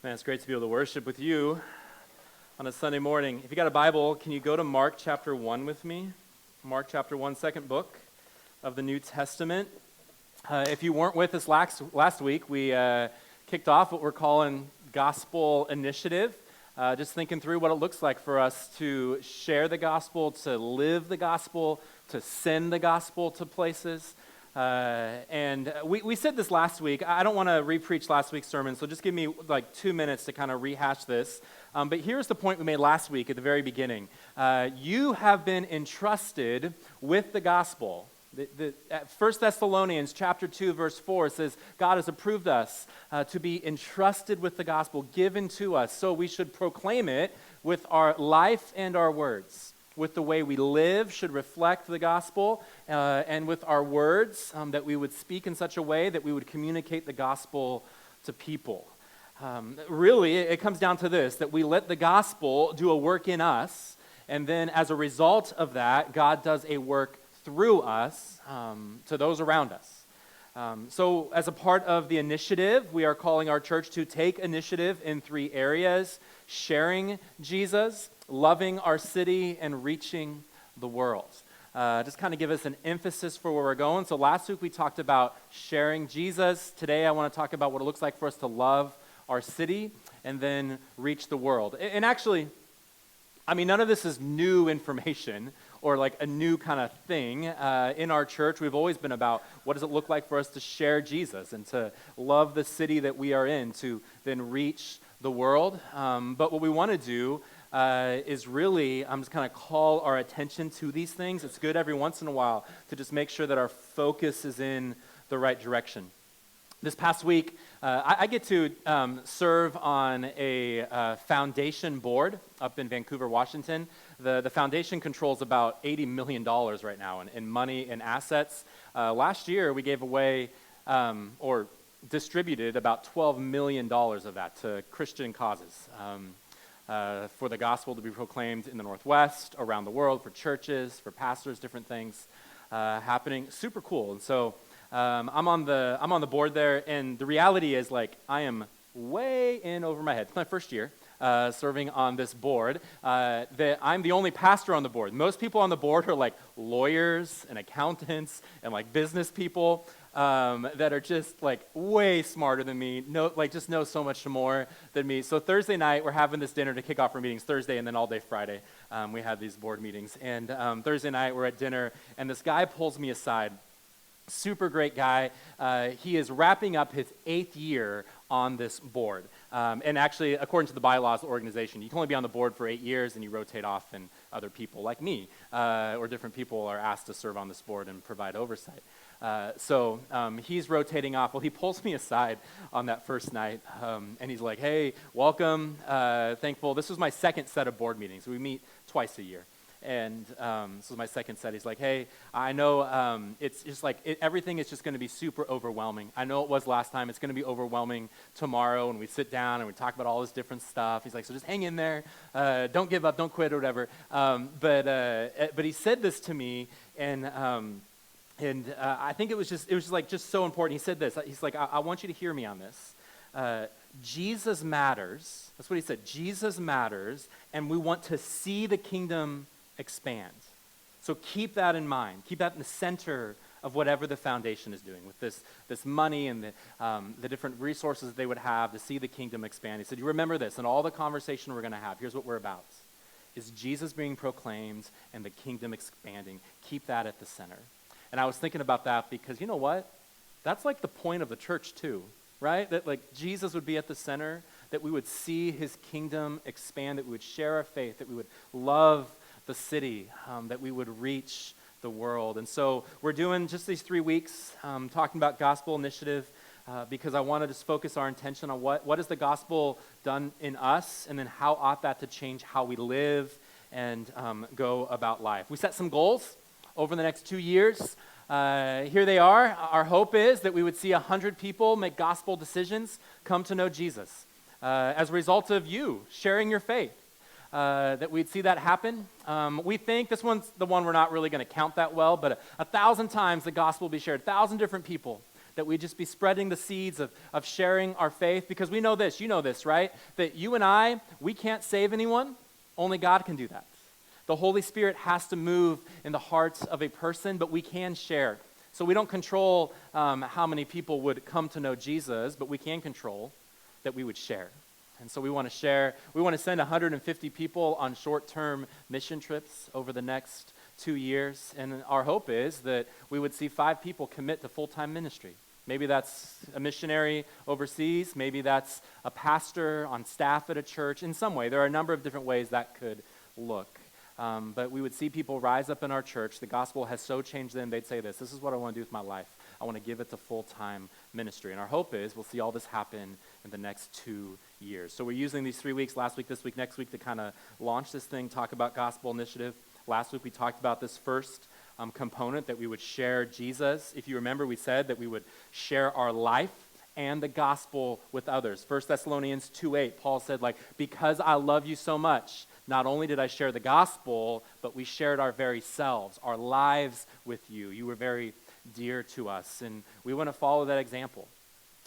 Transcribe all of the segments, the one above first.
Man, it's great to be able to worship with you on a Sunday morning. If you got a Bible, can you go to Mark chapter 1 with me? Mark chapter 1, second book of the New Testament. If you weren't with us last week, we kicked off what we're calling Gospel Initiative, just thinking through what it looks like for us to share the gospel, to live the gospel, to send the gospel to places. And we said this last week. I don't want to re-preach last week's sermon, so just give me like 2 minutes to kind of rehash this. But here's the point we made last week at the very beginning. You have been entrusted with the gospel. At 1 Thessalonians chapter 2, verse 4 says, God has approved us to be entrusted with the gospel given to us, so we should proclaim it with our life and our words. With the way we live should reflect the gospel, and with our words, that we would speak in such a way that we would communicate the gospel to people. Really, it comes down to this, that we let the gospel do a work in us, and then as a result of that, God does a work through us to those around us. So as a part of the initiative, we are calling our church to take initiative in 3 areas: sharing Jesus, loving our city, and reaching the world. Just kind of give us an emphasis for where we're going. So last week we talked about sharing Jesus. Today I want to talk about what it looks like for us to love our city and then reach the world. And actually, I mean, none of this is new information or like a new kind of thing in our church. We've always been about what does it look like for us to share Jesus and to love the city that we are in, to then reach the world. But what we want to do is really just kind of call our attention to these things. It's good every once in a while to just make sure that our focus is in the right direction. This past week, I get to serve on a foundation board up in Vancouver, Washington. The foundation controls about $80 million right now in money and assets. Last year, we gave away or distributed about $12 million of that to Christian causes. For the gospel to be proclaimed in the Northwest, around the world, for churches, for pastors, different things happening. Super cool. And so I'm on the board there, and the reality is, like, I am way in over my head. It's my first year serving on this board. That I'm the only pastor on the board. Most people on the board are like lawyers and accountants and like business people. That are just like way smarter than me, just know so much more than me. So Thursday night, we're having this dinner to kick off our meetings Thursday, and then all day Friday, we have these board meetings. And Thursday night, we're at dinner, and this guy pulls me aside. Super great guy. He is wrapping up his 8th year on this board. And actually, according to the bylaws of the organization, you can only be on the board for 8 years, and you rotate off, and other people like me or different people are asked to serve on this board and provide oversight. So he's rotating off. Well, he pulls me aside on that first night, and he's like, hey, welcome, thankful. This was my second set of board meetings. We meet twice a year. And this was my second set. He's like, hey, I know it's just like everything is just going to be super overwhelming. I know it was last time. It's going to be overwhelming tomorrow. And we sit down and we talk about all this different stuff. He's like, so just hang in there. Don't give up. Don't quit or whatever. But he said this to me, and I think it was just so important. He said this. He's like, I want you to hear me on this. Jesus matters. That's what he said. Jesus matters, and we want to see the kingdom expand. So keep that in mind. Keep that in the center of whatever the foundation is doing with this money and the different resources that they would have to see the kingdom expand. He said, you remember this, and all the conversation we're going to have, here's what we're about, is Jesus being proclaimed and the kingdom expanding. Keep that at the center. And I was thinking about that because, you know what? That's like the point of the church too, right? That like Jesus would be at the center, that we would see his kingdom expand, that we would share our faith, that we would love the city, that we would reach the world. And so we're doing just these 3 weeks talking about gospel initiative because I want to just focus our attention on what has the gospel done in us, and then how ought that to change how we live and go about life. We set some goals over the next 2 years. Here they are. Our hope is that we would see 100 people make gospel decisions, come to know Jesus as a result of you sharing your faith. That we'd see that happen. We think this one's the one we're not really going to count that well, but 1,000 times the gospel will be shared. 1,000 different people that we just be spreading the seeds of sharing our faith, because we know this, you know this, right? That you and I, we can't save anyone, only God can do that. The Holy Spirit has to move in the hearts of a person, but we can share. So we don't control how many people would come to know Jesus, but we can control that we would share. And so we want to share. We want to send 150 people on short-term mission trips over the next 2 years. And our hope is that we would see 5 people commit to full-time ministry. Maybe that's a missionary overseas. Maybe that's a pastor on staff at a church. In some way, there are a number of different ways that could look. But we would see people rise up in our church. The gospel has so changed them, they'd say this is what I want to do with my life. I want to give it to full-time ministry. And our hope is we'll see all this happen in the next 2 years. So we're using these 3 weeks, last week, this week, next week, to kind of launch this thing, talk about gospel initiative. Last week we talked about this first component, that we would share Jesus. If you remember, we said that we would share our life and the gospel with others. 1 Thessalonians 2:8, Paul said, because I love you so much, not only did I share the gospel, but we shared our very selves, our lives with you. You were very dear to us, and we want to follow that example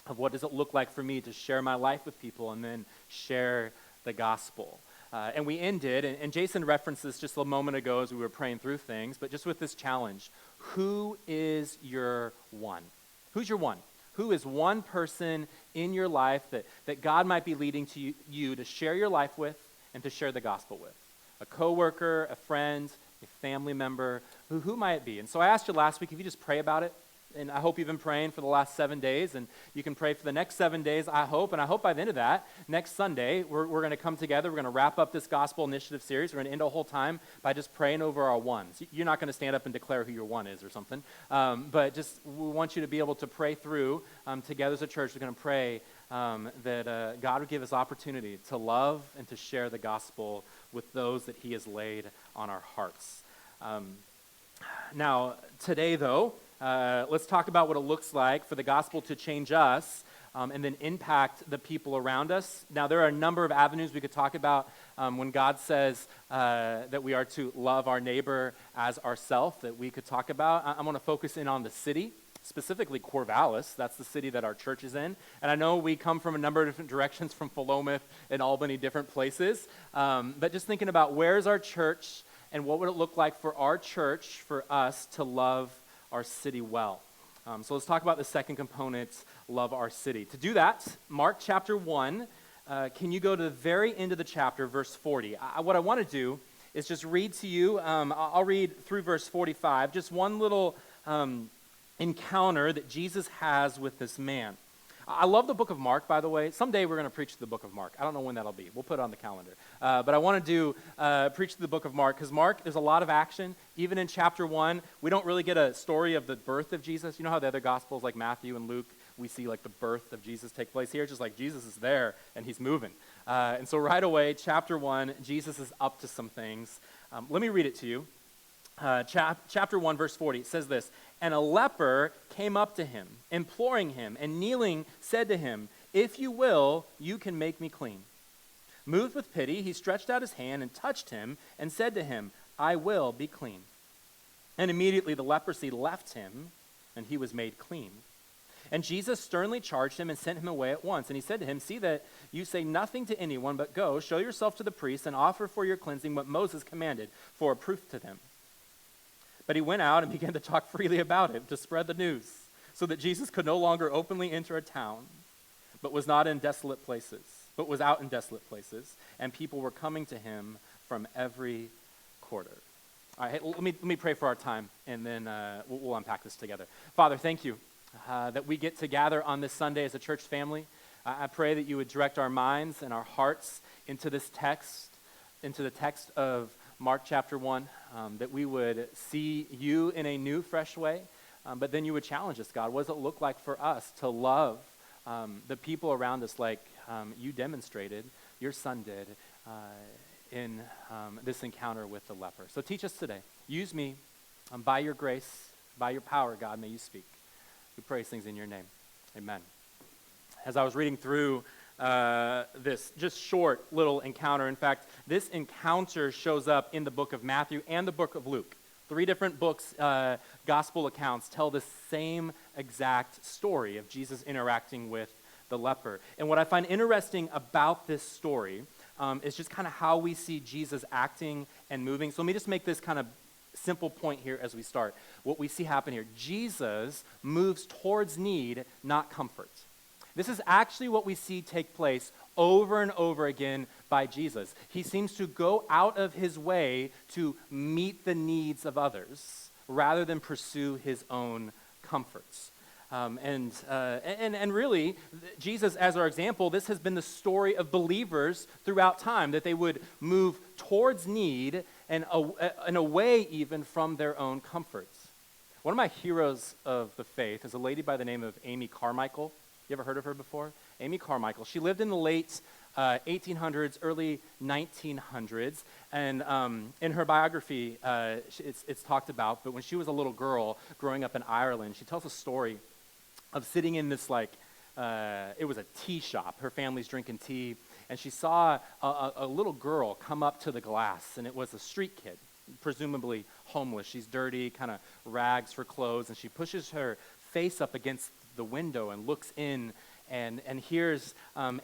of what does it look like for me to share my life with people and then share the gospel. And we ended, and Jason referenced this just a moment ago as we were praying through things, but just with this challenge: who is your one? Who's your one? Who is one person in your life that God might be leading to you to share your life with and to share the gospel with? A coworker, a friend, a family member, who might it be? And so I asked you last week if you just pray about it, and I hope you've been praying for the last 7 days, and you can pray for the next 7 days, I hope, and I hope by the end of that, next Sunday, we're going to come together, we're going to wrap up this gospel initiative series, we're going to end a whole time by just praying over our ones. You're not going to stand up and declare who your one is or something, but just we want you to be able to pray through together as a church. We're going to pray that God would give us opportunity to love and to share the gospel with those that he has laid on our hearts. Now, today, though, let's talk about what it looks like for the gospel to change us and then impact the people around us. Now, there are a number of avenues we could talk about when God says that we are to love our neighbor as ourselves, that we could talk about. I'm going to focus in on the city, specifically Corvallis. That's the city that our church is in. And I know we come from a number of different directions, from Philomath and Albany, different places. But just thinking about where's our church and what would it look like for our church, for us to love our city well. So let's talk about the second component, love our city. To do that, Mark chapter 1, can you go to the very end of the chapter, verse 40? What I want to do is just read to you, I'll read through verse 45, just one little encounter that Jesus has with this man. I love the book of Mark, by the way. Someday we're going to preach the book of Mark. I don't know when that'll be. We'll put it on the calendar. But I want to preach the book of Mark, because Mark, there's a lot of action. Even in chapter 1, we don't really get a story of the birth of Jesus. You know how the other Gospels, like Matthew and Luke, we see the birth of Jesus take place here? Just Jesus is there and he's moving. And so right away, chapter 1, Jesus is up to some things. Let me read it to you. Chapter 1, verse 40, it says this: "And a leper came up to him, imploring him, and kneeling said to him, 'If you will, you can make me clean.' Moved with pity, he stretched out his hand and touched him and said to him, 'I will be clean.' And immediately the leprosy left him, and he was made clean. And Jesus sternly charged him and sent him away at once. And he said to him, 'See that you say nothing to anyone, but go, show yourself to the priests, and offer for your cleansing what Moses commanded, for a proof to them.' But he went out and began to talk freely about it, to spread the news, so that Jesus could no longer openly enter a town, but was out in desolate places, and people were coming to him from every quarter." All right, let me pray for our time, and then we'll unpack this together. Father, thank you that we get to gather on this Sunday as a church family. I pray that you would direct our minds and our hearts into this text, into the text of Mark chapter 1, that we would see you in a new, fresh way, but then you would challenge us, God. What does it look like for us to love the people around us like you demonstrated, your son did, in this encounter with the leper? So teach us today. Use me by your grace, by your power, God, may you speak. We pray these things in your name. Amen. As I was reading through this just short little encounter, in fact, this encounter shows up in the book of Matthew and the book of Luke. 3 different books, gospel accounts, tell the same exact story of Jesus interacting with the leper. And what I find interesting about this story is just kind of how we see Jesus acting and moving. So let me just make this kind of simple point here as we start. What we see happen here, Jesus moves towards need, not comfort. This is actually what we see take place over and over again by Jesus. He seems to go out of his way to meet the needs of others rather than pursue his own comforts. And really, Jesus, as our example, this has been the story of believers throughout time, that they would move towards need and away even from their own comforts. One of my heroes of the faith is a lady by the name of Amy Carmichael. You ever heard of her before? Amy Carmichael. She lived in the late 1800s, early 1900s, and in her biography, it's talked about, but when she was a little girl growing up in Ireland, she tells a story of sitting in this, it was a tea shop. Her family's drinking tea, and she saw a little girl come up to the glass, and it was a street kid, presumably homeless. She's dirty, kind of rags for clothes, and she pushes her face up against the window and looks in and here's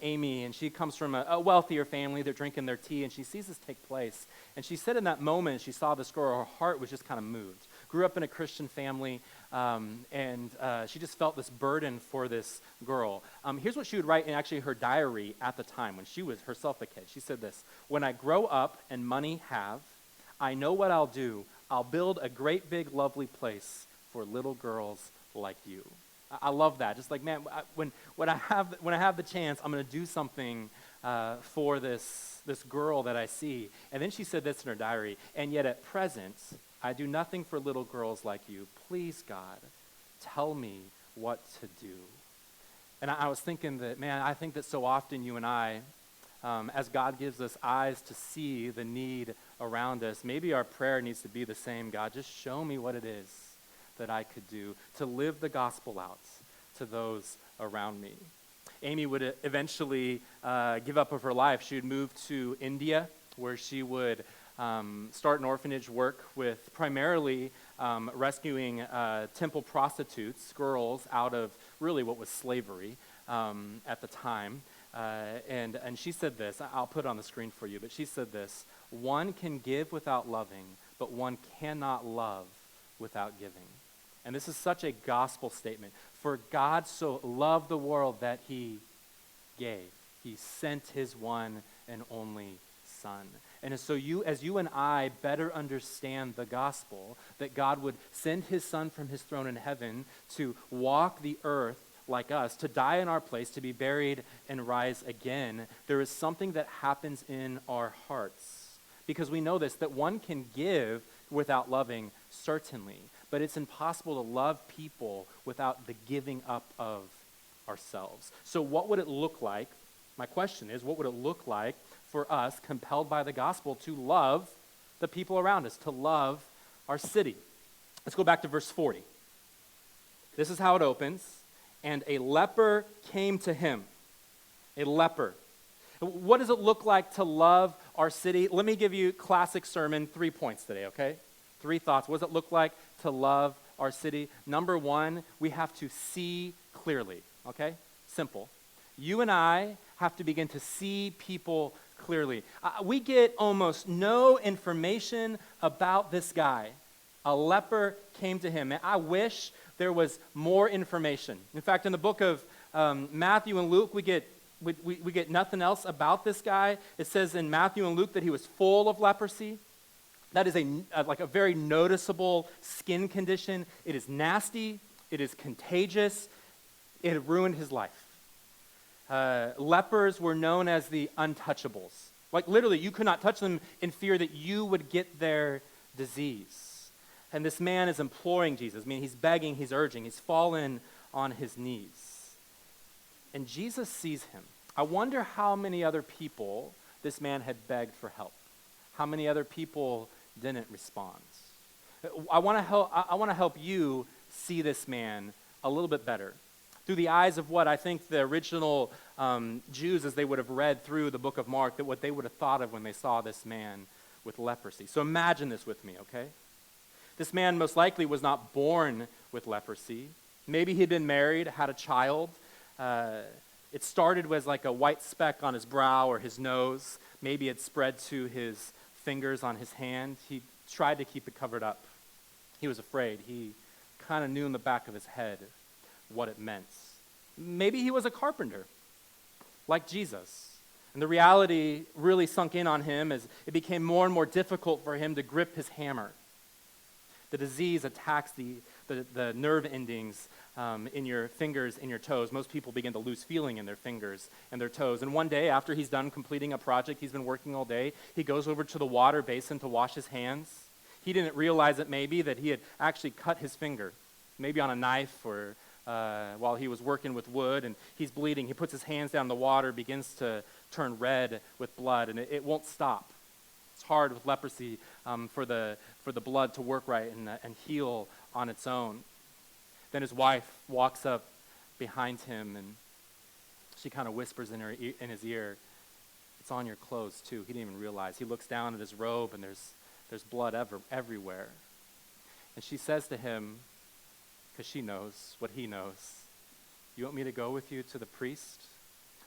Amy, and she comes from a wealthier family. They're drinking their tea, and she sees this take place. And she said in that moment, she saw this girl, her heart was just kind of moved. Grew up in a Christian family, and she just felt this burden for this girl. Here's what she would write in actually her diary at the time when she was herself a kid. She said this: "When I grow up and money have, I know what I'll do. I'll build a great big lovely place for little girls like you." I love that. Just like, man, when I have the chance, I'm going to do something for this girl that I see. And then she said this in her diary: "And yet at present, I do nothing for little girls like you. Please, God, tell me what to do." And I was thinking that, man, I think that so often you and I, as God gives us eyes to see the need around us, maybe our prayer needs to be the same: God, just show me what it is that I could do to live the gospel out to those around me. Amy would eventually give up of her life. She would move to India, where she would start an orphanage work with primarily rescuing temple prostitutes, girls, out of really what was slavery at the time. And she said this, I'll put it on the screen for you, but she said this: "One can give without loving, but one cannot love without giving." And this is such a gospel statement. For God so loved the world that he gave. He sent his one and only Son. And so as you and I better understand the gospel, that God would send his Son from his throne in heaven to walk the earth like us, to die in our place, to be buried and rise again, there is something that happens in our hearts. Because we know this, that one can give without loving, certainly, but it's impossible to love people without the giving up of ourselves. So what would it look like? My question is, what would it look like for us, compelled by the gospel, to love the people around us, to love our city? Let's go back to verse 40. This is how it opens. "And a leper came to him." A leper. What does it look like to love our city? Let me give you classic sermon, 3 points today, okay? 3 thoughts. What does it look like to love our city? Number 1, we have to see clearly, okay? Simple. You and I have to begin to see people clearly. We get almost no information about this guy. A leper came to him. And I wish there was more information. In fact, in the book of Matthew and Luke, we get nothing else about this guy. It says in Matthew and Luke that he was full of leprosy. That is a very noticeable skin condition. It is nasty. It is contagious. It had ruined his life. Lepers were known as the untouchables. Like literally, you could not touch them in fear that you would get their disease. And this man is imploring Jesus. I mean, he's begging, he's urging, he's fallen on his knees. And Jesus sees him. I wonder how many other people this man had begged for help. How many other people didn't respond? I want to help you see this man a little bit better through the eyes of what I think the original Jews, as they would have read through the book of Mark, that what they would have thought of when they saw this man with leprosy. So imagine this with me, okay? This man most likely was not born with leprosy. Maybe he'd been married, had a child. It started as like a white speck on his brow or his nose. Maybe it spread to his fingers on his hand. He tried to keep it covered up. He was afraid. He kind of knew in the back of his head what it meant. Maybe he was a carpenter, like Jesus. And the reality really sunk in on him as it became more and more difficult for him to grip his hammer. The disease attacks the nerve endings in your fingers, in your toes. Most people begin to lose feeling in their fingers and their toes. And one day, after he's done completing a project, he's been working all day, he goes over to the water basin to wash his hands. He didn't realize it maybe that he had actually cut his finger, maybe on a knife or while he was working with wood, and he's bleeding. He puts his hands down in the water, begins to turn red with blood, and it won't stop. It's hard with leprosy for the blood to work right and heal on its own. Then his wife walks up behind him, and she kind of whispers in his ear, "It's on your clothes too." He didn't even realize. He looks down at his robe, and there's blood everywhere. And she says to him, because she knows what he knows, "You want me to go with you to the priest?"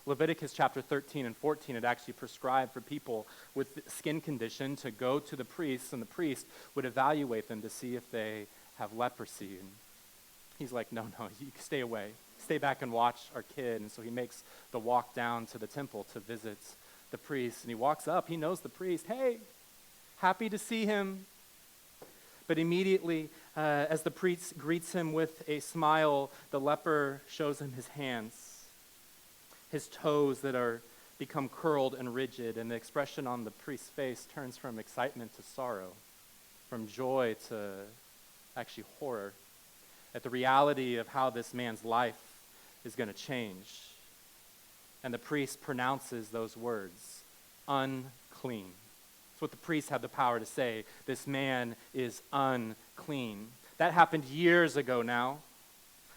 Leviticus chapter 13 and 14 had actually prescribed for people with skin condition to go to the priest, and the priest would evaluate them to see if they have leprosy. And he's like, no, you stay away. Stay back and watch our kid. And so he makes the walk down to the temple to visit the priest. And he walks up. He knows the priest. Hey, happy to see him. But immediately, as the priest greets him with a smile, the leper shows him his hands, his toes that are become curled and rigid, and the expression on the priest's face turns from excitement to sorrow, from joy to actually horror at the reality of how this man's life is going to change. And the priest pronounces those words, unclean. That's what the priest had the power to say. This man is unclean. That happened years ago now,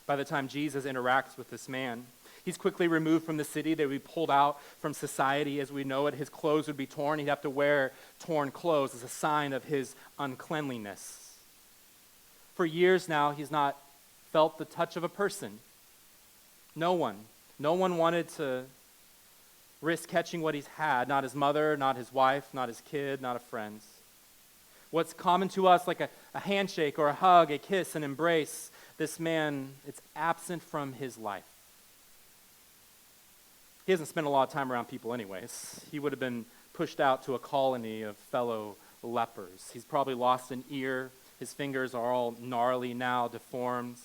by the time Jesus interacts with this man. He's quickly removed from the city. They would be pulled out from society as we know it. His clothes would be torn. He'd have to wear torn clothes as a sign of his uncleanliness. For years now, he's not felt the touch of a person. No one wanted to risk catching what he's had. Not his mother, not his wife, not his kid, not a friend. What's common to us, like a handshake or a hug, a kiss, an embrace, this man, it's absent from his life. He hasn't spent a lot of time around people anyways. He would have been pushed out to a colony of fellow lepers. He's probably lost an ear. His fingers are all gnarly now, deformed.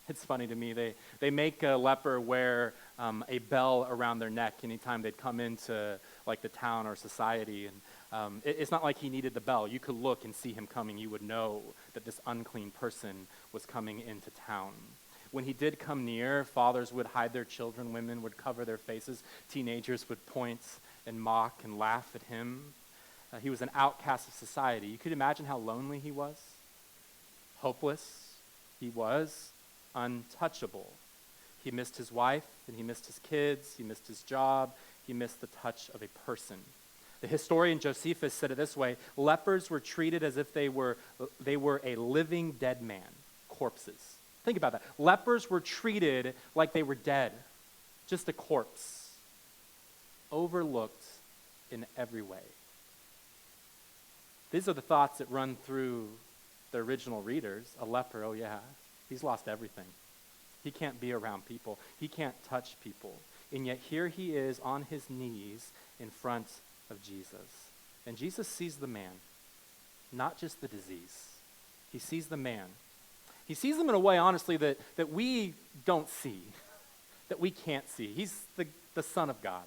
It's funny to me. They make a leper wear a bell around their neck anytime they'd come into like the town or society. And it's not like he needed the bell. You could look and see him coming. You would know that this unclean person was coming into town. When he did come near, fathers would hide their children, women would cover their faces, teenagers would point and mock and laugh at him. He was an outcast of society. You could imagine how lonely he was, hopeless. He was untouchable. He missed his wife, and he missed his kids, he missed his job, he missed the touch of a person. The historian Josephus said it this way: lepers were treated as if they were a living dead man, corpses. Think about that. Lepers were treated like they were dead, just a corpse, overlooked in every way. These are the thoughts that run through the original readers. A leper, oh yeah, he's lost everything. He can't be around people. He can't touch people. And yet here he is on his knees in front of Jesus. And Jesus sees the man, not just the disease. He sees the man. He sees him in a way, honestly, that we don't see, that we can't see. He's the Son of God.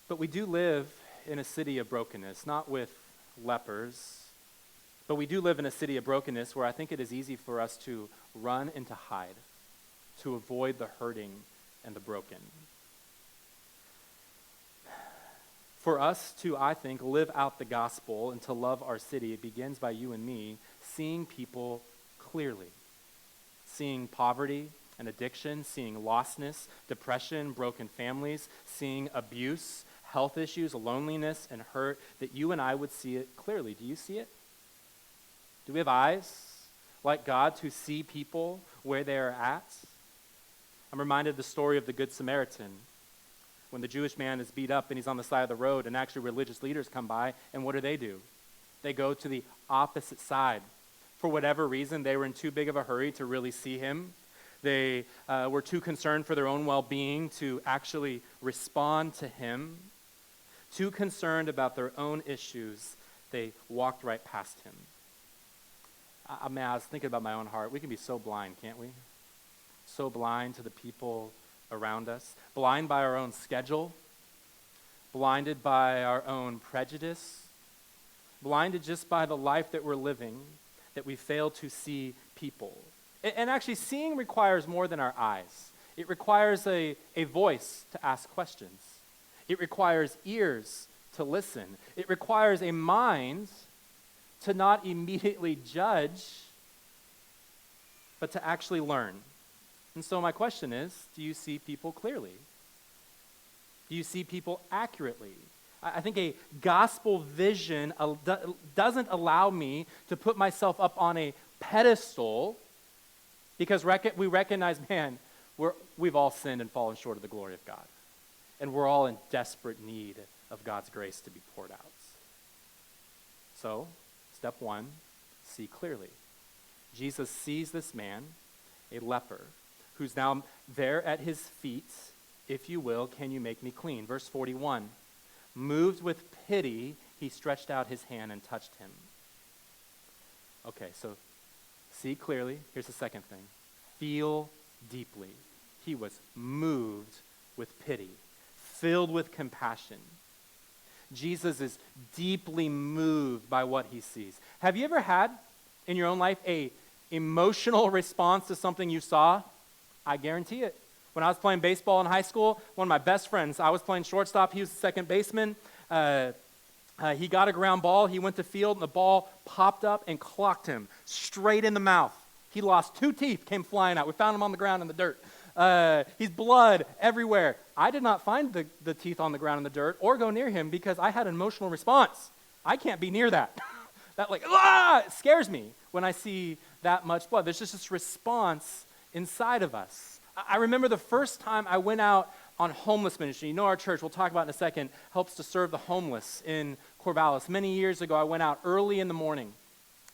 But we do live in a city of brokenness, not with lepers, but we do live in a city of brokenness where I think it is easy for us to run and to hide, to avoid the hurting and the broken. For us to, I think, live out the gospel and to love our city, it begins by you and me seeing people clearly, seeing poverty and addiction, seeing lostness, depression, broken families, seeing abuse, health issues, loneliness, and hurt, that you and I would see it clearly. Do you see it? Do we have eyes? like God to see people where they are at? I'm reminded of the story of the Good Samaritan, when the Jewish man is beat up and he's on the side of the road, and actually religious leaders come by, and what do? They go to the opposite side. For whatever reason, they were in too big of a hurry to really see him. They were too concerned for their own well-being to actually respond to him. Too concerned about their own issues, they walked right past him. I was thinking about my own heart. We can be so blind, can't we? So blind to the people around us. Blind by our own schedule. Blinded by our own prejudice. Blinded just by the life that we're living, that we fail to see people. And actually, seeing requires more than our eyes. It requires a voice to ask questions. It requires ears to listen. It requires a mind to not immediately judge, but to actually learn. And so my question is, do you see people clearly? Do you see people accurately? I think a gospel vision doesn't allow me to put myself up on a pedestal, because we recognize, man, we've all sinned and fallen short of the glory of God. And we're all in desperate need of God's grace to be poured out. So, step one, see clearly. Jesus sees this man, a leper, who's now there at his feet. If you will, can you make me clean? Verse 41, moved with pity, he stretched out his hand and touched him. Okay, so see clearly. Here's the second thing. Feel deeply. He was moved with pity, filled with compassion. Jesus is deeply moved by what he sees. Have you ever had in your own life a emotional response to something you saw? I guarantee it. When I was playing baseball in high school, one of my best friends, I was playing shortstop, he was the second baseman. He got a ground ball, he went to field, and the ball popped up and clocked him straight in the mouth. He lost 2 teeth, came flying out. We found him on the ground in the dirt. He's blood everywhere. I did not find the teeth on the ground in the dirt or go near him because I had an emotional response. I can't be near that. That it scares me when I see that much blood. There's just this response inside of us. I remember the first time I went out on homeless ministry. You know, our church, we'll talk about in a second, helps to serve the homeless in Corvallis. Many years ago, I went out early in the morning,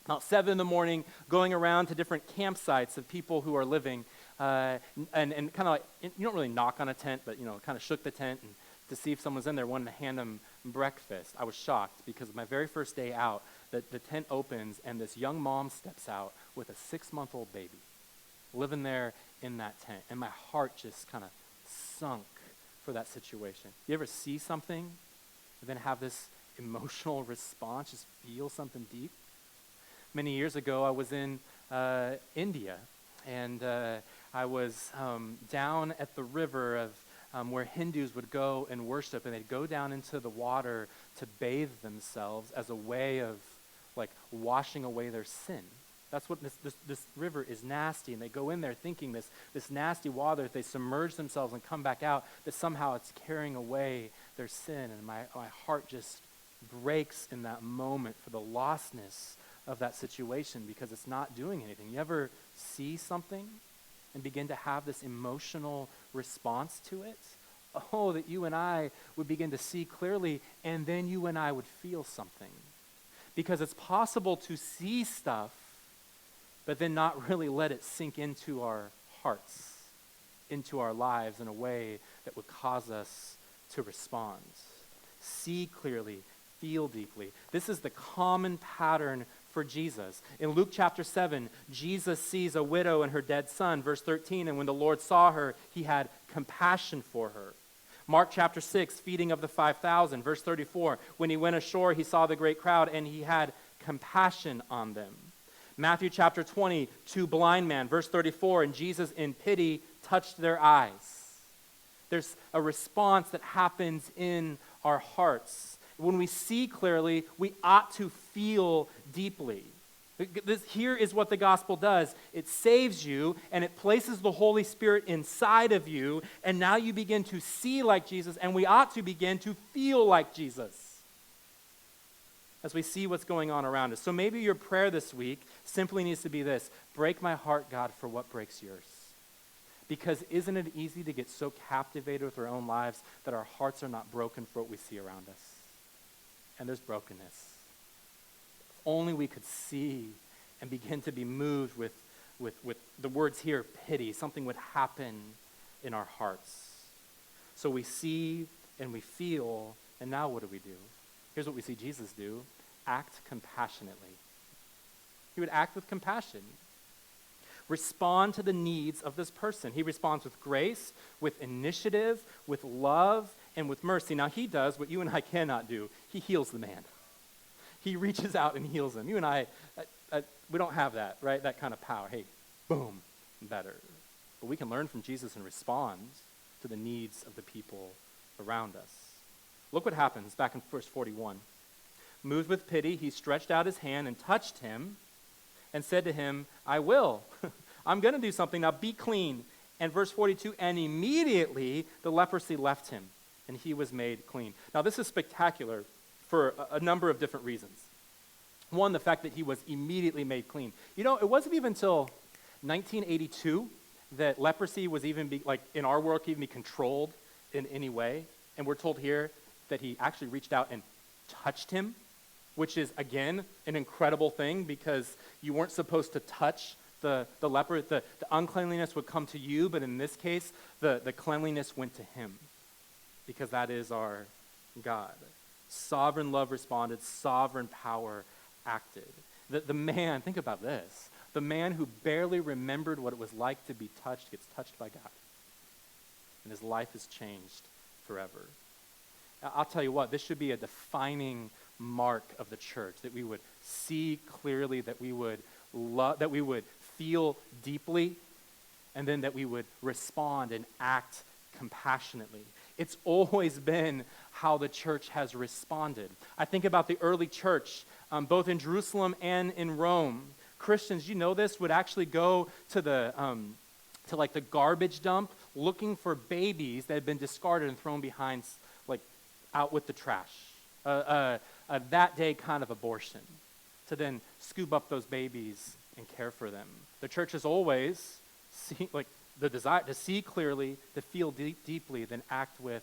about 7 in the morning, going around to different campsites of people who are living, and kind of like, you don't really knock on a tent, but, kind of shook the tent and to see if someone's in there, wanted to hand them breakfast. I was shocked because my very first day out, the tent opens and this young mom steps out with a 6-month-old baby living there in that tent. And my heart just kind of sunk for that situation. You ever see something and then have this emotional response, just feel something deep? Many years ago, I was in India, and I was down at the river of where Hindus would go and worship, and they'd go down into the water to bathe themselves as a way of washing away their sin. That's what this river is nasty, and they go in there thinking this nasty water, if they submerge themselves and come back out, that somehow it's carrying away their sin. And my heart just breaks in that moment for the lostness of that situation because it's not doing anything. You ever see something and begin to have this emotional response to it? Oh, that you and I would begin to see clearly, and then you and I would feel something. Because it's possible to see stuff, but then not really let it sink into our hearts, into our lives in a way that would cause us to respond. See clearly, feel deeply. This is the common pattern for Jesus. In Luke chapter 7, Jesus sees a widow and her dead son, verse 13, and when the Lord saw her, he had compassion for her. Mark chapter 6, feeding of the 5,000, verse 34, when he went ashore, he saw the great crowd and he had compassion on them. Matthew chapter 20, 2 blind men, verse 34, and Jesus in pity touched their eyes. There's a response that happens in our hearts. When we see clearly, we ought to feel deeply. Here is what the gospel does. It saves you, and it places the Holy Spirit inside of you, and now you begin to see like Jesus, and we ought to begin to feel like Jesus. as we see what's going on around us. So maybe your prayer this week simply needs to be this: break my heart, God, for what breaks yours. Because isn't it easy to get so captivated with our own lives that our hearts are not broken for what we see around us? And there's brokenness. If only we could see and begin to be moved with the words here, pity, something would happen in our hearts. So we see and we feel, and now what do? Here's what we see Jesus do: act compassionately. He would act with compassion. Respond to the needs of this person. He responds with grace, with initiative, with love, and with mercy. Now he does what you and I cannot do. He heals the man. He reaches out and heals him. You and I, we don't have that, right? That kind of power. Hey, boom, better. But we can learn from Jesus and respond to the needs of the people around us. Look what happens back in verse 41. Moved with pity, he stretched out his hand and touched him and said to him, I will. I'm going to do something. Now be clean. And verse 42, and immediately the leprosy left him, and he was made clean. Now this is spectacular for a number of different reasons. One, the fact that he was immediately made clean. You know, it wasn't even until 1982 that leprosy was even, in our world, could even be controlled in any way. And we're told here that he actually reached out and touched him, which is, again, an incredible thing, because you weren't supposed to touch the leper. The uncleanliness would come to you, but in this case, the cleanliness went to him, because that is our God. Sovereign love responded, sovereign power acted. The man, think about this, the man who barely remembered what it was like to be touched gets touched by God, and his life is changed forever. I'll tell you what, this should be a defining mark of the church, that we would see clearly, that we would love, that we would feel deeply, and then that we would respond and act compassionately. It's always been how the church has responded. I think about the early church, both in Jerusalem and in Rome. Christians, you know this, would actually go to the garbage dump looking for babies that had been discarded and thrown behind, out with the trash. That day kind of abortion, to then scoop up those babies and care for them. The church has always the desire to see clearly, to feel deeply, then act with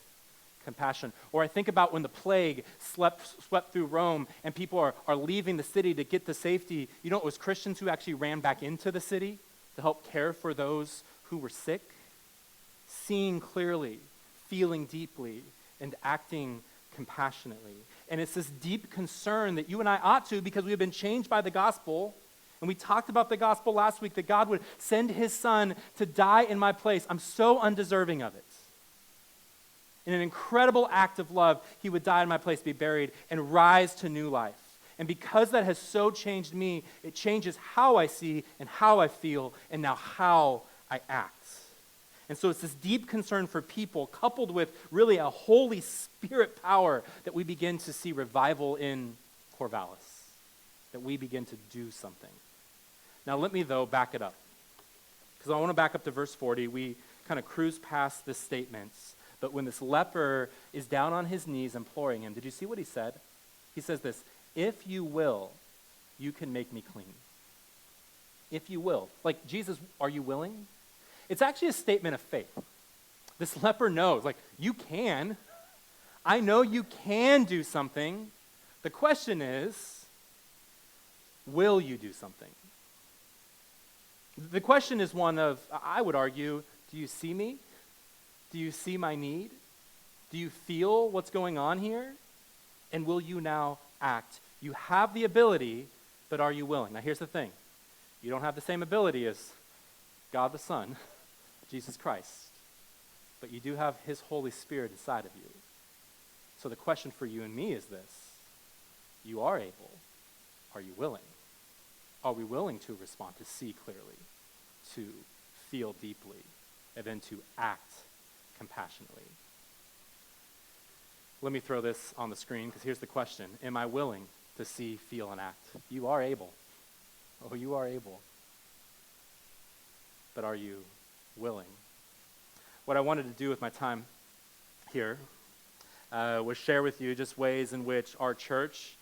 compassion. Or I think about when the plague swept through Rome and people are leaving the city to get to safety. You know, it was Christians who actually ran back into the city to help care for those who were sick. Seeing clearly, feeling deeply, and acting compassionately. And it's this deep concern that you and I ought to, because we have been changed by the gospel. And we talked about the gospel last week, that God would send his son to die in my place. I'm so undeserving of it. In an incredible act of love, he would die in my place, be buried, and rise to new life. And because that has so changed me, it changes how I see and how I feel, and now how I act. And so it's this deep concern for people, coupled with really a Holy Spirit power, that we begin to see revival in Corvallis, that we begin to do something. Now let me, though, back it up, because I want to back up to verse 40. We kind of cruise past the statements, but when this leper is down on his knees imploring him, did you see what he said? He says this: if you will, you can make me clean. If you will. Like, Jesus, are you willing? It's actually a statement of faith. This leper knows, you can. I know you can do something. The question is, will you do something? The question is one of, I would argue, do you see me? Do you see my need? Do you feel what's going on here? And will you now act? You have the ability, but are you willing? Now here's the thing. You don't have the same ability as God the Son, Jesus Christ, but you do have his Holy Spirit inside of you. So the question for you and me is this: you are able. Are you willing? Are we willing to respond, to see clearly, to feel deeply, and then to act compassionately? Let me throw this on the screen, because here's the question. Am I willing to see, feel, and act? You are able. Oh, you are able. But are you willing? What I wanted to do with my time here was share with you just ways in which our church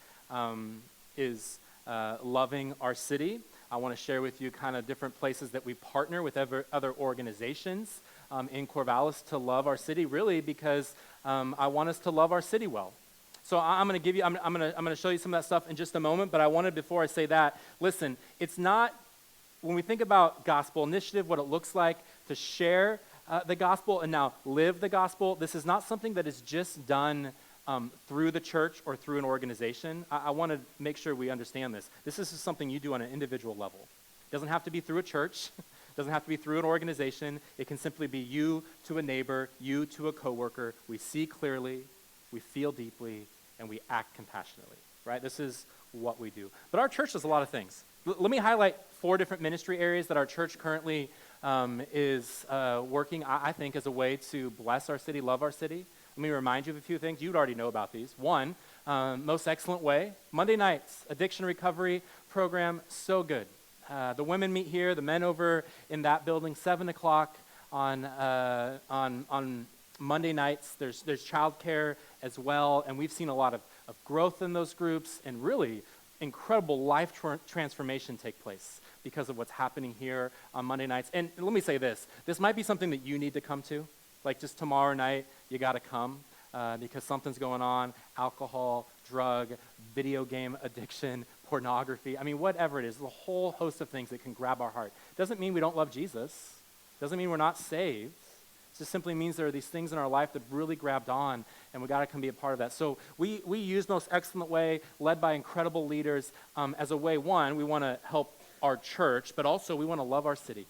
is loving our city. I want to share with you kind of different places that we partner with other organizations in Corvallis to love our city, really because I want us to love our city well. So I'm going to show you some of that stuff in just a moment, but I wanted, before I say that, listen, it's not, when we think about gospel initiative, what it looks like to share the gospel and now live the gospel, this is not something that is just done through the church or through an organization. I want to make sure we understand this. This is something you do on an individual level. It doesn't have to be through a church. It doesn't have to be through an organization. It can simply be you to a neighbor, you to a coworker. We see clearly, we feel deeply, and we act compassionately, right? This is what we do. But our church does a lot of things. Let me highlight 4 different ministry areas that our church currently is working, I think, as a way to bless our city, love our city. Let me remind you of a few things. You'd already know about these. One, most excellent way, Monday nights, addiction recovery program, so good. The women meet here, the men over in that building, 7 o'clock on Monday nights. There's childcare as well, and we've seen a lot of growth in those groups and really incredible life transformation take place because of what's happening here on Monday nights. And let me say this might be something that you need to come to, like just tomorrow night, you got to come because something's going on, alcohol, drug, video game addiction, pornography, I mean, whatever it is, the whole host of things that can grab our heart. Doesn't mean we don't love Jesus, doesn't mean we're not saved. It just simply means there are these things in our life that really grabbed on, and we got to come be a part of that. So we use Most Excellent Way, led by incredible leaders, as a way, one, we want to help our church, but also we want to love our city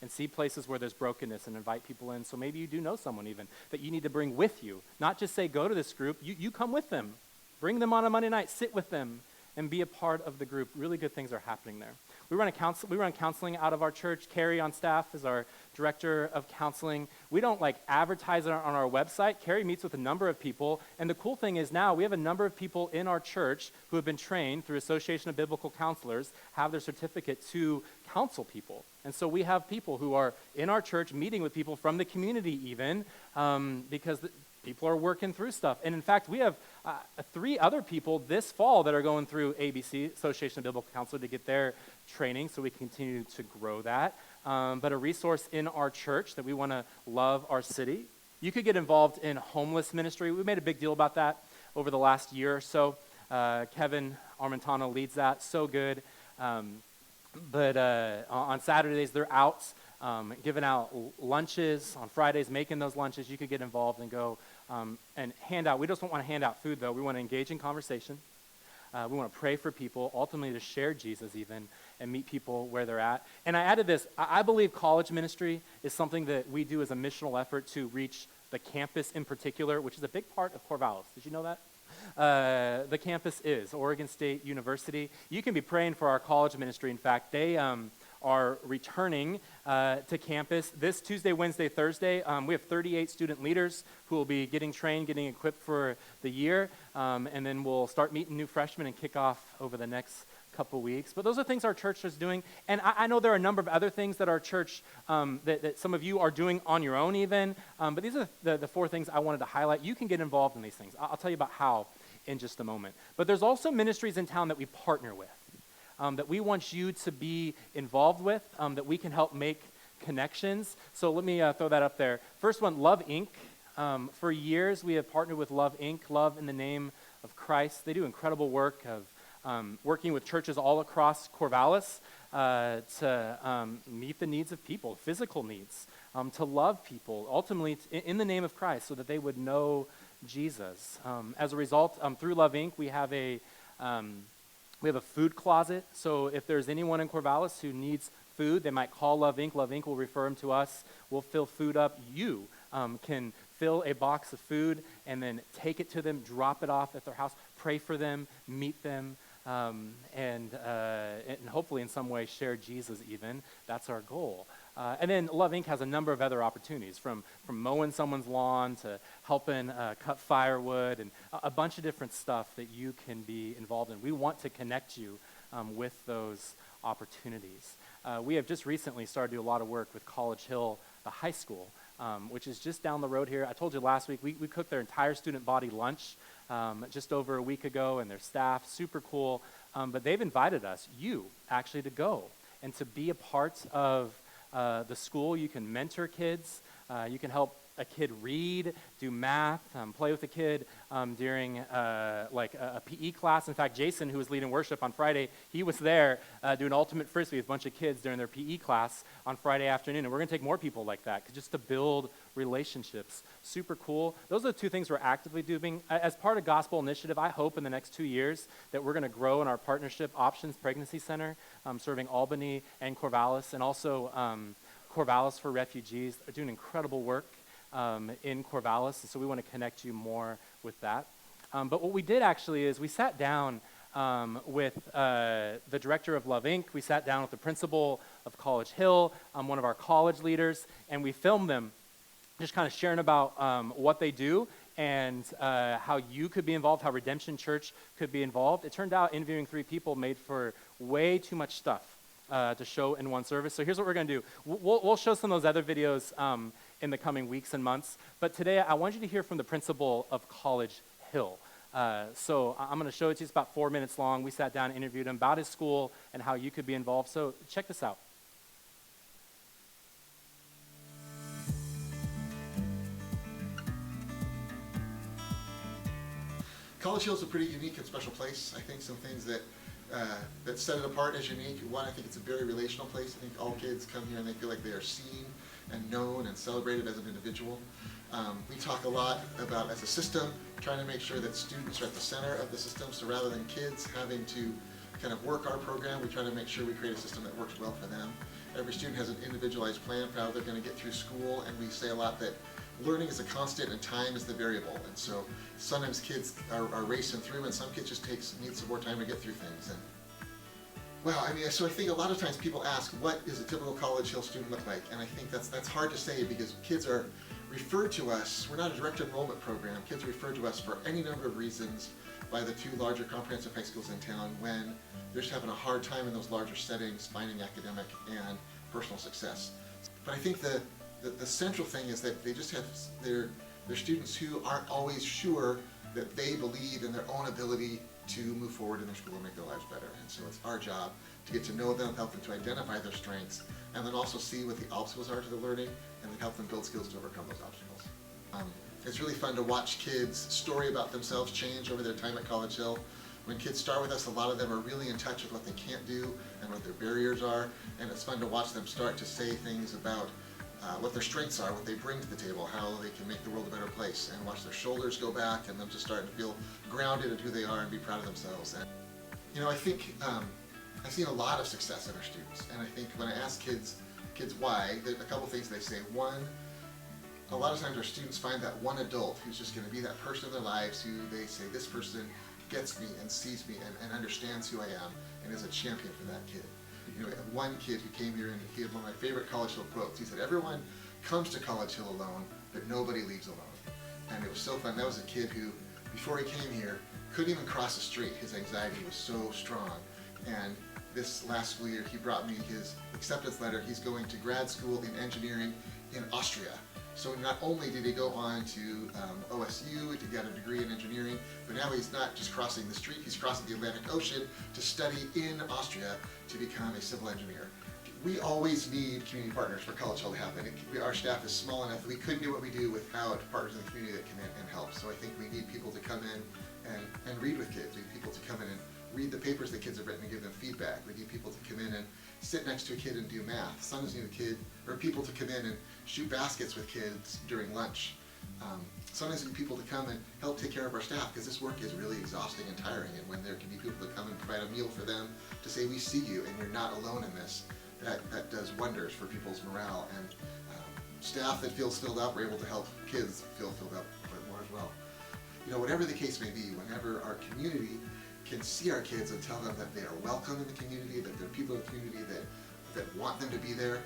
and see places where there's brokenness and invite people in. So maybe you do know someone even that you need to bring with you. Not just say, go to this group, you come with them. Bring them on a Monday night, sit with them, and be a part of the group. Really good things are happening there. We run counseling out of our church. Carrie on staff is our director of counseling. We don't advertise it on our website. Carrie meets with a number of people, and the cool thing is now we have a number of people in our church who have been trained through Association of Biblical Counselors, have their certificate to counsel people. And so we have people who are in our church meeting with people from the community even, because people are working through stuff. And in fact, we have 3 other people this fall that are going through ABC, Association of Biblical Counselors, to get their training, so we continue to grow that. But a resource in our church that we want to love our city. You could get involved in homeless ministry. We made a big deal about that over the last year or so. Kevin Armentano leads that, so good. But on Saturdays, they're out giving out lunches. On Fridays, making those lunches. You could get involved and go and hand out. We just don't want to hand out food, though. We want to engage in conversation. We want to pray for people, ultimately to share Jesus even, and meet people where they're at. And I added this. I believe college ministry is something that we do as a missional effort to reach the campus in particular, which is a big part of Corvallis. Did you know that? The campus is Oregon State University. You can be praying for our college ministry. In fact, they are returning to campus this Tuesday, Wednesday, Thursday. We have 38 student leaders who will be getting trained, getting equipped for the year, and then we'll start meeting new freshmen and kick off over the next couple weeks. But those are things our church is doing, and I know there are a number of other things that our church, that some of you are doing on your own even, but these are the 4 things I wanted to highlight. You can get involved in these things. I'll tell you about how in just a moment. But there's also ministries in town that we partner with, that we want you to be involved with, that we can help make connections. So let me throw that up there. First one, Love Inc. For years, we have partnered with Love Inc., Love in the Name of Christ. They do incredible work of working with churches all across Corvallis to meet the needs of people, physical needs, to love people, ultimately in the name of Christ so that they would know Jesus. As a result, through Love Inc., we have a food closet. So if there's anyone in Corvallis who needs food, they might call Love Inc. Love Inc. will refer them to us. We'll fill food up. You can fill a box of food and then take it to them, drop it off at their house, pray for them, meet them, and hopefully in some way share Jesus even. That's our goal. And then Love Inc. has a number of other opportunities, from mowing someone's lawn to helping cut firewood and a bunch of different stuff that you can be involved in. We want to connect you with those opportunities. We have just recently started to do a lot of work with College Hill, the high school, which is just down the road here. I told you last week, we cooked their entire student body lunch just over a week ago, and their staff, super cool. But they've invited us, you, actually, to go and to be a part of the school. You can mentor kids. You can help a kid read, do math, play with a kid during like a PE class. In fact, Jason, who was leading worship on Friday, he was there doing ultimate frisbee with a bunch of kids during their PE class on Friday afternoon. And we're going to take more people like that just to build relationships. Super cool. Those are the two things we're actively doing. As part of Gospel Initiative, I hope in the next 2 years that we're going to grow in our partnership Options Pregnancy Center, serving Albany and Corvallis, and also Corvallis for Refugees. They're doing incredible work in Corvallis, and so we want to connect you more with that. But what we did actually is we sat down with the director of Love Inc. We sat down with the principal of College Hill, one of our college leaders, and we filmed them just kind of sharing about what they do and how you could be involved, how Redemption Church could be involved. It turned out interviewing 3 people made for way too much stuff to show in one service. So here's what we're going to do. We'll show some of those other videos in the coming weeks and months. But today, I want you to hear from the principal of College Hill. So I'm going to show it to you. It's about 4 minutes long. We sat down and interviewed him about his school and how you could be involved. So check this out. College Hill is a pretty unique and special place. I think some things that set it apart as unique. One, I think it's a very relational place. I think all kids come here and they feel like they are seen and known and celebrated as an individual. We talk a lot about, as a system, trying to make sure that students are at the center of the system. So rather than kids having to kind of work our program, we try to make sure we create a system that works well for them. Every student has an individualized plan for how they're going to get through school, and we say a lot that learning is a constant and time is the variable. And so sometimes kids are racing through, and some kids just need some more time to get through things. And well, I mean, so I think a lot of times people ask, what does a typical College Hill student look like? And I think that's hard to say, because kids are referred to us, we're not a direct enrollment program, kids are referred to us for any number of reasons by the 2 larger comprehensive high schools in town when they're just having a hard time in those larger settings finding academic and personal success. But I think the central thing is that they just have their students who aren't always sure that they believe in their own ability to move forward in their school and make their lives better. And so it's our job to get to know them, help them to identify their strengths, and then also see what the obstacles are to the learning, and then help them build skills to overcome those obstacles. It's really fun to watch kids' story about themselves change over their time at College Hill. When kids start with us, a lot of them are really in touch with what they can't do and what their barriers are, and it's fun to watch them start to say things about what their strengths are, what they bring to the table, how they can make the world a better place, and watch their shoulders go back and them just start to feel grounded in who they are and be proud of themselves. And you know, I think I've seen a lot of success in our students, and I think when I ask kids why, there's a couple things they say. One, a lot of times our students find that one adult who's just going to be that person in their lives who they say, this person gets me and sees me and understands who I am and is a champion for that kid. You know, one kid who came here and he had one of my favorite College Hill quotes. He said, everyone comes to College Hill alone, but nobody leaves alone. And it was so fun. That was a kid who, before he came here, couldn't even cross the street. His anxiety was so strong. And this last school year, he brought me his acceptance letter. He's going to grad school in engineering in Austria. So not only did he go on to OSU to get a degree in engineering, but now he's not just crossing the street, he's crossing the Atlantic Ocean to study in Austria to become a civil engineer. We always need community partners for College Hill to happen. Our staff is small enough that we couldn't do what we do without partners in the community that come in and help. So I think we need people to come in and read with kids. We need people to come in and read the papers that kids have written and give them feedback. We need people to come in and sit next to a kid and do math. Sometimes we need people to come in and shoot baskets with kids during lunch. Sometimes we need people to come and help take care of our staff, because this work is really exhausting and tiring, and when there can be people that come and provide a meal for them to say, we see you and you're not alone in this, that does wonders for people's morale. And staff that feels filled up are able to help kids feel filled up a bit more as well. You know, whatever the case may be, whenever our community can see our kids and tell them that they are welcome in the community, that there are people in the community that want them to be there.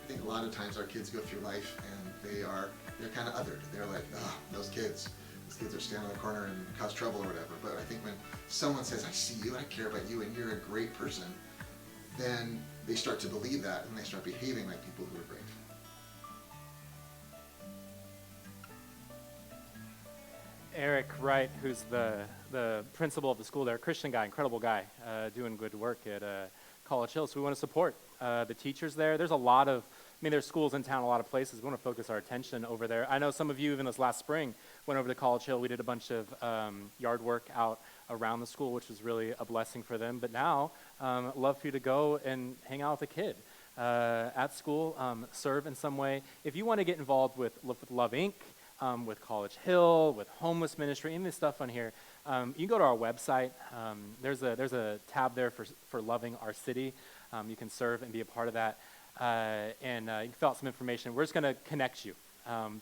I think a lot of times our kids go through life and they're kind of othered. They're like, oh, those kids are standing in the corner and cause trouble or whatever. But I think when someone says, I see you, I care about you, and you're a great person, then they start to believe that and they start behaving like people who are great. Eric Wright, who's the principal of the school there, Christian guy, incredible guy, doing good work at College Hill. So we want to support the teachers there. There's a lot of, there's schools in town, a lot of places. We want to focus our attention over there. I know some of you, even this last spring, went over to College Hill. We did a bunch of yard work out around the school, which was really a blessing for them. But now, love for you to go and hang out with a kid at school, serve in some way. If you want to get involved with Love Inc., with College Hill, with homeless ministry, any of this stuff on here, you can go to our website. There's a tab there for loving our city. You can serve and be a part of that, and you can fill out some information. We're just going to connect you,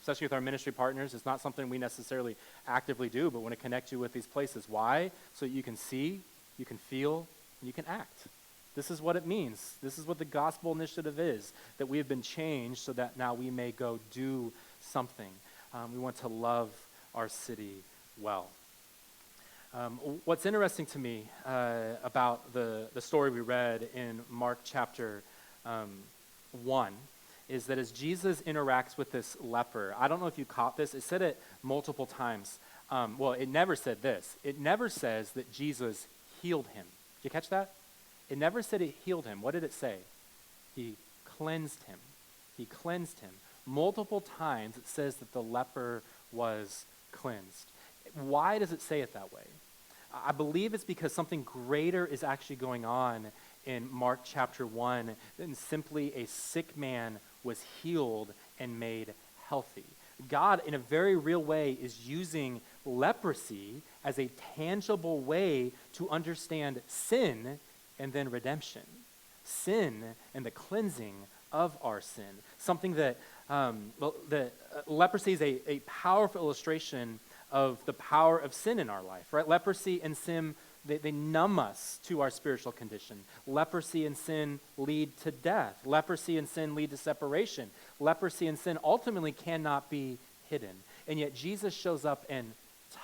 especially with our ministry partners. It's not something we necessarily actively do, but want to connect you with these places. Why? So you can see, you can feel, and you can act. This is what it means. This is what the gospel initiative is, that we have been changed so that now we may go do something. We want to love our city well. What's interesting to me about the story we read in Mark chapter 1 is that as Jesus interacts with this leper, I don't know if you caught this, it said it multiple times. Well, it never said this. It never says that Jesus healed him. Did you catch that? It never said it healed him. What did it say? He cleansed him. He cleansed him. Multiple times it says that the leper was cleansed. Why does it say it that way? I believe it's because something greater is actually going on in Mark chapter 1 than simply a sick man was healed and made healthy. God, in a very real way, is using leprosy as a tangible way to understand sin and then redemption. Sin and the cleansing of our sin. Something that leprosy is a powerful illustration of the power of sin in our life, right? Leprosy and sin, they numb us to our spiritual condition. Leprosy and sin lead to death. Leprosy and sin lead to separation. Leprosy and sin ultimately cannot be hidden. And yet Jesus shows up and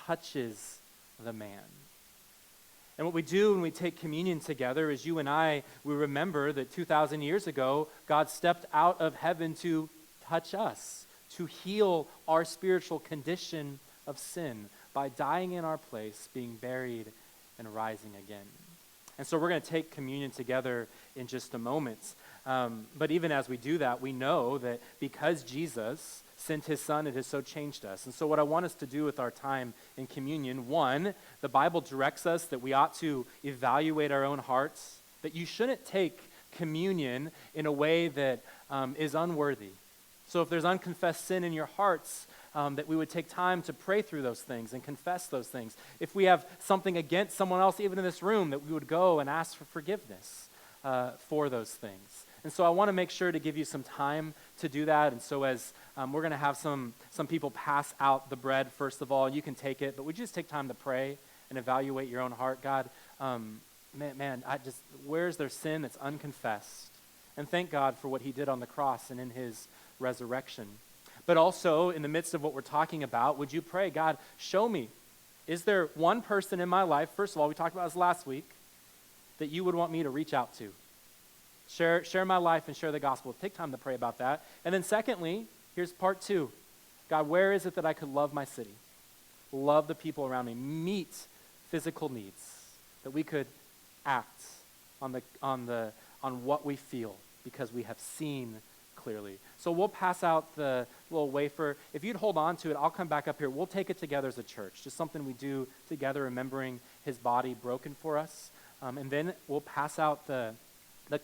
touches the man. And what we do when we take communion together is you and I, we remember that 2,000 years ago, God stepped out of heaven to touch us, to heal our spiritual condition of sin by dying in our place, being buried, and rising again. And so we're going to take communion together in just a moment. But even as we do that, we know that because Jesus sent his son, it has so changed us. And so what I want us to do with our time in communion, one, the Bible directs us that we ought to evaluate our own hearts, that you shouldn't take communion in a way that is unworthy. So if there's unconfessed sin in your hearts, that we would take time to pray through those things and confess those things. If we have something against someone else, even in this room, that we would go and ask for forgiveness for those things. And so I want to make sure to give you some time to do that. And so as we're going to have some people pass out the bread, first of all, you can take it, but would you just take time to pray and evaluate your own heart? God, where's their sin that's unconfessed? And thank God for what he did on the cross and in his resurrection. But also, in the midst of what we're talking about, would you pray, God, show me, is there one person in my life, first of all, we talked about this last week, that you would want me to reach out to? Share my life and share the gospel. Take time to pray about that. And then secondly, here's part 2. God, where is it that I could love my city? Love the people around me. Meet physical needs. That we could act on what we feel because we have seen clearly. So we'll pass out the little wafer. If you'd hold on to it, I'll come back up here. We'll take it together as a church. Just something we do together, remembering his body broken for us. And then we'll pass out the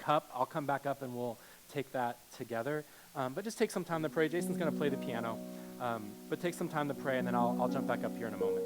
cup. I'll come back up and we'll take that together. But just take some time to pray. Jason's going to play the piano. But take some time to pray, and then I'll jump back up here in a moment.